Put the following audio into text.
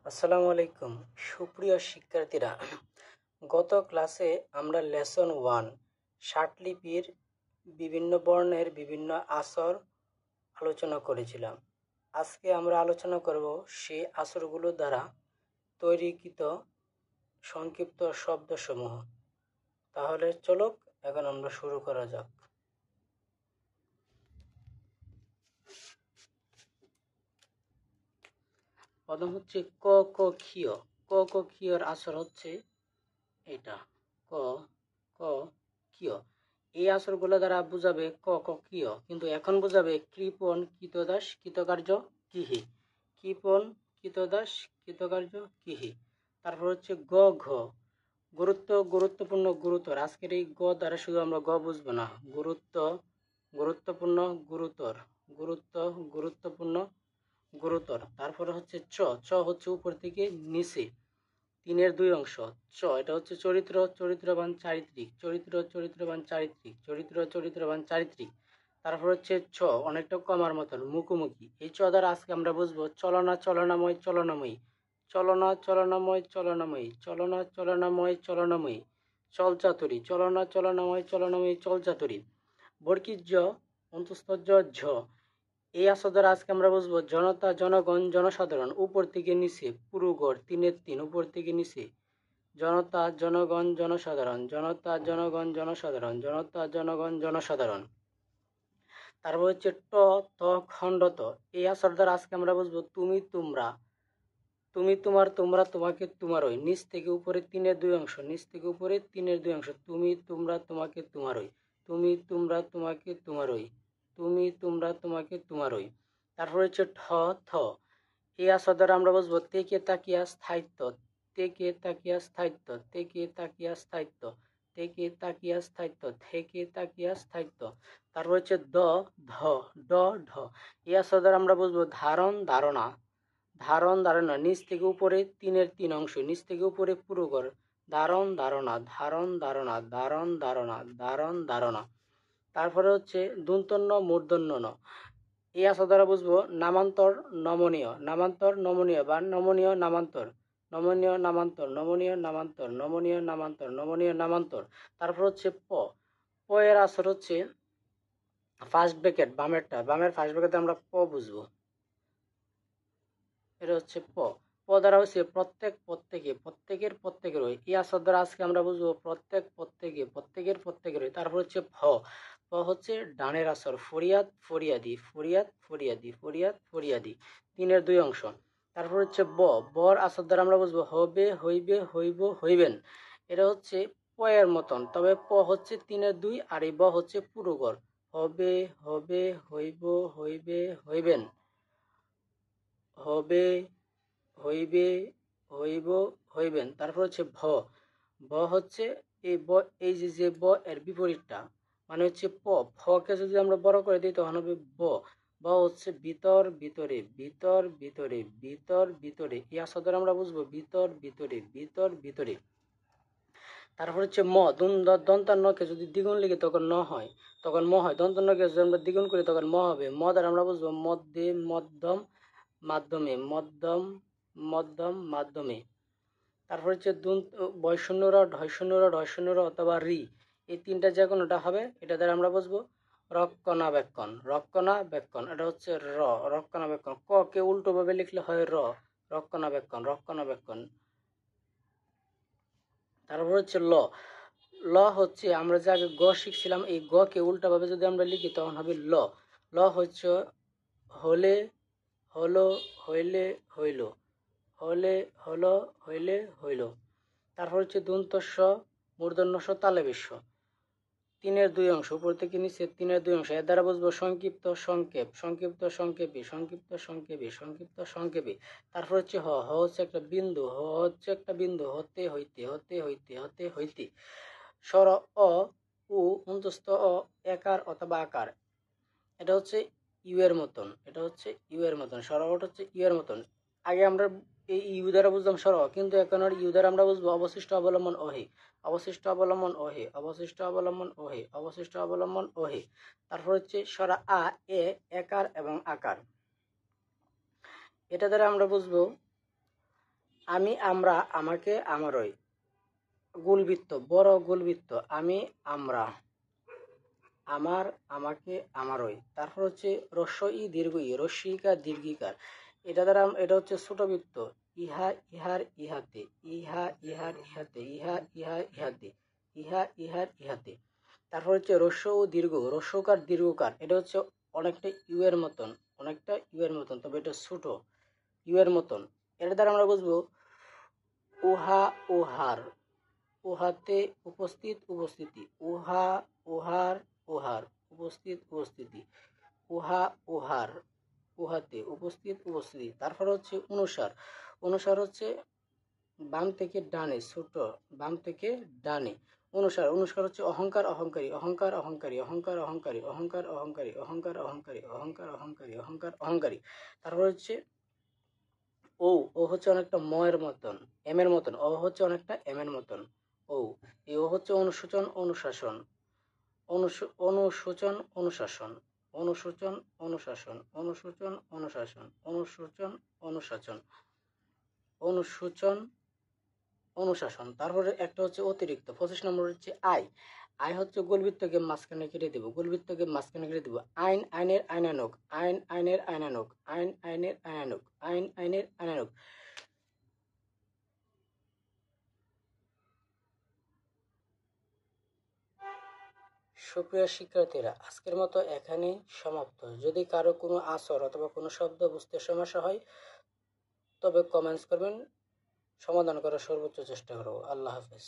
আসসালামু আলাইকুম সুপ্রিয় শিক্ষার্থীরা। গত ক্লাসে আমরা লেসন 1 ষাটলিপির বিভিন্ন বর্ণের বিভিন্ন আসর আলোচনা করেছিলাম। আজকে আমরা আলোচনা করব সেই আসরগুলো দ্বারা তৈরিকৃত সংক্ষিপ্ত শব্দসমূহ। তাহলে চলো এখন আমরা শুরু করা যাক। প্রথম হচ্ছে ক ক ক্ষীয়। ক ক ক্ষীয়র আসর হচ্ছে এটা ক ক ক্ষীয়। এই আসরগুলো দ্বারা বুঝাবে ক ক ক্ষীয়, কিন্তু এখন বুঝাবে কৃপণ কৃতদাস কৃতকার্য কিহি। কৃপণ কৃতদাস কৃতকার্য কিহি। তারপর হচ্ছে গ ঘ গুরুত্বপূর্ণ গুরুতর। আজকের এই গ দ্বারা শুধু আমরা গ বুঝবো না, গুরুত্বপূর্ণ গুরুতর, গুরুত্বপূর্ণ গুরুতর। তারপরে হচ্ছে চ চ হচ্ছে উপর থেকে নিচে, তিনের দুই অংশ। চ এটা হচ্ছে চরিত্রবান চারিত্রিক, চরিত্রবান চারিত্রিক, চরিত্রবান চারিত্রিক। তারপর হচ্ছে ছ অনেকটা কমার মতন, মুখোমুখি। এই চ দ্বারা আজকে আমরা বুঝবো চলনাময় চলনাময়ী, চলচাতুরী, চলনাময় চলচাতুরী। বর্গীর জ অন্তঃস্থ ঝ। এই আসর দ্বারা আজকে আমরা বুঝবো জনতা, জনগণ, জনসাধারণ। উপর থেকে নিচে পুরো গড়, তিনের তিন, উপর থেকে নিচে। জনতা, জনগণ, জনসাধারণ, জনতা, জনগণ, জনসাধারণ, জনতা, জনগণ, জনসাধারণ। তারপর হচ্ছে ট ত খণ্ডত। এই আসর দ্বারা আজকে আমরা বুঝবো তুমি, তোমরা, তুমি, তোমার, তোমরা, তোমাকে, তোমারই। নিচ থেকে উপরে তিনের দুই অংশ, নিচ থেকে উপরে তিনের দুই অংশ। তুমি, তোমরা, তোমাকে, তোমারই। তুমি, তোমরা, তোমাকে, তোমারই। তুমি, তোমরা, তোমাকে, তোমারই। তারপর হচ্ছে ঠ থ। এই আসর দ্বারা আমরা বুঝবো থেকে তাকিয়া স্থায়িত্ব, থেকে তাকিয়া স্থায়িত্ব, থেকে তাকিয়া স্থায়িত্ব, থেকে তাকিয়া স্থায়িত্ব, থেকে তাকিয়া স্থায়িত্ব। তারপর হচ্ছে দ ধ ড ঢ। এই আসর দ্বারা আমরা বুঝবো ধারণ, ধারণা, ধারণা। নিচ থেকে উপরে তিনের তিন অংশ, নিচ থেকে উপরে পুরো ঘর। ধারণ, ধারণা। তারপরে হচ্ছে দন্তন্য মূর্ধন্য ন। এই আসর দ্বারা বুঝবো নামান্তর, নমনীয় বা নমনীয় নামান্তর। তারপর হচ্ছে প এর আসর হচ্ছে ফার্স্ট ব্র্যাকেট, বামের ফার্স্ট ব্র্যাকেটে আমরা প বুঝবো। এটা হচ্ছে প দ্বারা হচ্ছে প্রত্যেকের হয়। এই আসর দ্বারা আজকে আমরা বুঝবো প্রত্যেকের হয়। তারপর হচ্ছে ফ হচ্ছে ডানের আসর, ফরিয়াদি, তিনের দুই অংশ। তারপর হচ্ছে বর আসর দ্বারা আমরা বুঝবো হবে, হইবে, হইব, হইবেন। এটা হচ্ছে প এর মতন, তবে প হচ্ছে তিনের দুই আর এই ব হচ্ছে পুরো গড়। হবে, হইব, হইবে, হইবেন, হবে, হইবে, হইব, হইবেন। তারপর হচ্ছে ভ হচ্ছে এই যে ব এর বিপরীতটা, মানে হচ্ছে ফকে যদি আমরা বড় করে দিই তখন হবে ব হচ্ছে ভিতর, ভিতরে। এই আসর দ্বারা আমরা বুঝবো ভিতর, ভিতরে। তারপর হচ্ছে দন্তান্নকে যদি দ্বিগুণ লিখি তখন ন হয়, তখন ম হয়। দন্তান্নকে যদি আমরা দ্বিগুণ করি তখন ম হবে। ম দ্বারা আমরা বুঝবো মধ্যে, মাধ্যমে। তারপর হচ্ছে বয়শূন্যরা, ঢয়শূন্যরা অথবা রি, এই তিনটা যে কোনোটা হবে। এটা দ্বারা আমরা বুঝবো রক্ষণাবেক্ষণ। এটা হচ্ছে রক্ষণাবেক্ষণ। ক কে উল্টো ভাবে লিখলে হয় রক্ষণাবেক্ষণ। তারপর হচ্ছে ল হচ্ছে আমরা যে আগে গ শিখছিলাম, এই গ কে উল্টা ভাবে যদি আমরা লিখি তখন হবে ল হচ্ছে হলে, হলো, হইলে, হইল। তারপর হচ্ছে দন্তস্ব, মূর্ধন্য ষ, তালে বিশ্ব, তিনের দুই অংশ, উপর থেকে নিচে তিনের দুই অংশ। এর দ্বারা বুঝবো সংক্ষিপ্ত সংক্ষেপে। তারপর হচ্ছে হ হচ্ছে একটা বিন্দু, হতে হইতে। স্বর অ উ অন্তস্থ অ একার অথবা আকার। এটা হচ্ছে ইউ এর মতন, স্বর হচ্ছে ইউ এর মতন। আগে আমরা এই ইউ দ্বারা বুঝলাম স্বর, কিন্তু এখন আর ইউ দ্বারা আমরা বুঝবো অবশিষ্ট অবলম্বন অহে। তারপর হচ্ছে স্বর আ এ একার এবং আকার। এটা দ্বারা আমরা বুঝবো আমি, আমরা, আমাকে, আমারই। গোলবৃত্ত, বড় গোলবৃত্ত। আমি, আমরা, আমার, আমাকে, আমারই। তারপর হচ্ছে হ্রস্ব ই দীর্ঘ ই, রস্যইকার দীর্ঘিকার। এটা হচ্ছে ছোট বৃত্ত। ইহা, ইহার, ইহাতে। ইহা, ইহার, ইহাতে। ইহা, ইহার, ইহাতে। ইহা, ইহার, ইহাতে। তারপর হচ্ছে হ্রস্ব ও দীর্ঘ, হ্রস্বকার দীর্ঘকার। এটা হচ্ছে অনেকটা ইউ এর মতন, অনেকটা ইউ এর মতন, তবে এটা ছোট ইউ এর মতন। এটা দ্বারা আমরা বুঝবো উহা, উহার, উহাতে, উপস্থিত, উপস্থিতি। উহা, উহার, উহার, উপস্থিত, উপস্থিতি। উহা, উহার, উহাতে, উপস্থিত, উপস্থিতি। তারপর হচ্ছে অনুসার। অনুসার হচ্ছে বাম থেকে ডানে, ছোট, বাম থেকে ডানে। অনুসার, অনুসার হচ্ছে অহংকার, অহংকারী, অহংকার, অহংকারী, অহংকার, অহংকারী, অহংকার, অহংকারী, অহংকার, অহংকারী, অহংকার, অহংকারী, অহংকার, অহংকারী। তারপর হচ্ছে ও, ও হচ্ছে অনেকটা ম এর মতন, এম এর মতন। অ হচ্ছে অনেকটা এম এর মতন। ও, এই ও হচ্ছে অনুসূচন, অনুশাসন। অনুসূচন, অনুশাসন। অনুসূচন, অনুশাসন। অনুসূচন, অনুশাসন। অনুসূচন, অনুশাসন। অনুসূচন, অনুশাসন। তারপরে একটা হচ্ছে অতিরিক্ত, 25 নম্বর হচ্ছে আই। আই হচ্ছে গোলবৃত্তকে মাঝখানে কেটে দেব, গোলবৃত্তকে মাঝখানে কেটে দেব। আইন, আইনের আইনানুগ। আইন, আইনের আইনানুগ। আইন, আইনের আইনানুগ। আইন, আইনের আইনানুগ। সুপ্রিয় শিক্ষার্থীরা, আজকের মতো এখানেই সমাপ্ত। যদি কারো কোনো আসর অথবা কোনো শব্দ বুঝতে সমস্যা হয় তবে কমেন্টস করবেন, সমাধান করার সর্বোচ্চ চেষ্টা করব। আল্লাহ হাফেজ।